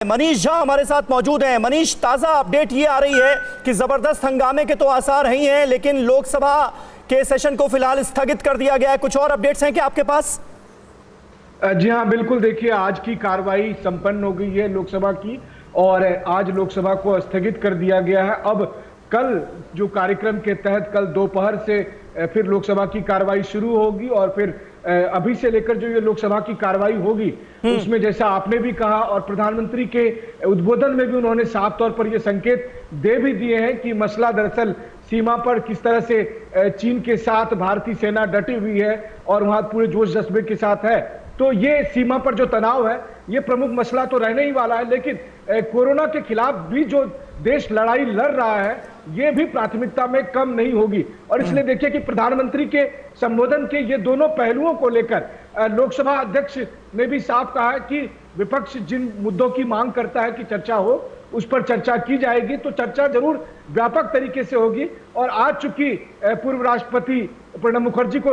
मनीष झा हमारे साथ मौजूद हैं। मनीष, ताजा अपडेट ये आ रही है कि जबरदस्त हंगामे के तो आसार नहीं हैं, लेकिन लोकसभा के सेशन को फिलहाल स्थगित कर दिया गया है। कुछ और अपडेट्स हैं क्या आपके पास? जी हाँ, बिल्कुल। देखिए, आज की कार्रवाई संपन्न हो गई है लोकसभा की, और आज लोकसभा को स्थगित कर दिया गया है। अब कल जो कार्यक्रम के तहत कल दोपहर से फिर लोकसभा की कार्रवाई शुरू होगी, और फिर अभी से लेकर जो ये लोकसभा की कार्रवाई होगी उसमें जैसा आपने भी कहा, और प्रधानमंत्री के उद्बोधन में भी उन्होंने साफ तौर पर ये संकेत दे भी दिए हैं कि मसला दरअसल सीमा पर किस तरह से चीन के साथ भारतीय सेना डटी हुई है और वहां पूरे जोश जज्बे के साथ है। तो ये सीमा पर जो तनाव है ये प्रमुख मसला तो रहने ही वाला है, लेकिन कोरोना के खिलाफ भी जो देश लड़ाई लड़ रहा है ये भी प्राथमिकता में कम नहीं होगी। और इसलिए देखिए कि प्रधानमंत्री के संबोधन के ये दोनों पहलुओं को लेकर लोकसभा अध्यक्ष ने भी साफ कहा है कि विपक्ष जिन मुद्दों की मांग करता है कि चर्चा हो, उस पर चर्चा की जाएगी। तो चर्चा जरूर व्यापक तरीके से होगी। और आज चूंकि पूर्व राष्ट्रपति प्रणब मुखर्जी को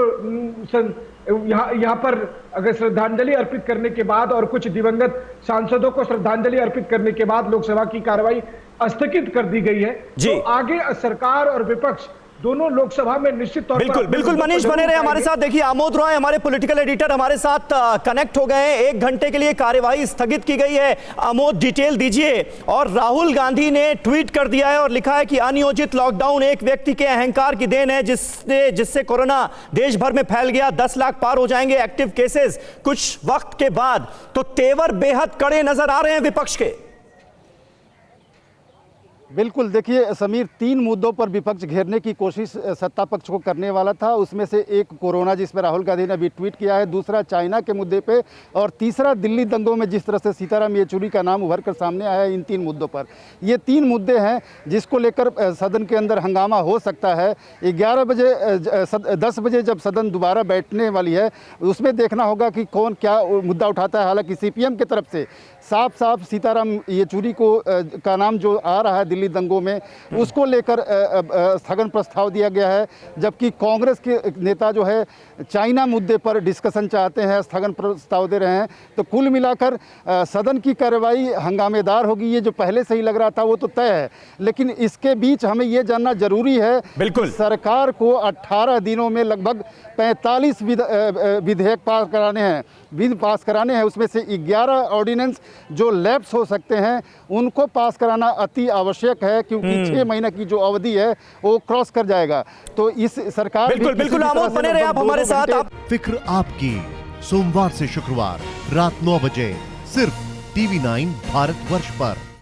यहाँ पर अगर श्रद्धांजलि अर्पित करने के बाद और कुछ दिवंगत सांसदों को श्रद्धांजलि अर्पित करने के बाद लोकसभा की कार्रवाई स्थगित कर दी गई है, तो आगे सरकार और विपक्ष दोनों लोकसभा में निश्चित तौर पर बिल्कुल मनीष बने रहे हमारे साथ। देखिए, आमोद रॉय हमारे पॉलिटिकल एडिटर हमारे साथ कनेक्ट हो गए हैं। 1 घंटे के लिए कार्यवाही स्थगित की गई है। आमोद, डिटेल दीजिए। और राहुल गांधी ने ट्वीट कर दिया है और लिखा है कि अनियोजित लॉकडाउन एक व्यक्ति के अहंकार की देन है, जिससे कोरोना देश भर में फैल गया। 10 लाख पार हो जाएंगे एक्टिव केसेस कुछ वक्त के बाद। तो तेवर बेहद कड़े नजर आ रहे हैं विपक्ष के। बिल्कुल, देखिए समीर, 3 मुद्दों पर विपक्ष घेरने की कोशिश सत्ता पक्ष को करने वाला था। उसमें से एक कोरोना, जिस पर राहुल गांधी ने अभी ट्वीट किया है, दूसरा चाइना के मुद्दे पे, और तीसरा दिल्ली दंगों में जिस तरह से सीताराम येचुरी का नाम उभर कर सामने आया है। इन 3 मुद्दों पर, ये 3 मुद्दे हैं जिसको लेकर सदन के अंदर हंगामा हो सकता है। 10 बजे जब सदन दोबारा बैठने वाली है, उसमें देखना होगा कि कौन क्या मुद्दा उठाता है। हालांकि सीपीएम की तरफ से साफ सीताराम येचुरी को का नाम जो आ रहा है दिल्ली दंगों में, उसको लेकर स्थगन प्रस्ताव दिया गया है, जबकि कांग्रेस के नेता जो है चाइना मुद्दे पर डिस्कशन चाहते हैं, स्थगन प्रस्ताव दे रहे हैं। तो कुल मिलाकर सदन की कार्रवाई हंगामेदार होगी। ये जो पहले से ही लग रहा था वो तो तय है, लेकिन इसके बीच हमें ये जानना जरूरी है कि सरकार को 18 दिनों में लगभग 45 विधेयक पास कराने हैं। उसमें से 11 ऑर्डिनेंस जो लैप्स हो सकते हैं उनको पास कराना अति आवश्यक है, क्योंकि 6 महीने की जो अवधि है वो क्रॉस कर जाएगा। तो इस सरकार बिल्कुल आमोद बने रहे आप हमारे साथ। फिक्र आपकी, सोमवार से शुक्रवार रात 9 बजे सिर्फ TV9 भारतवर्ष पर।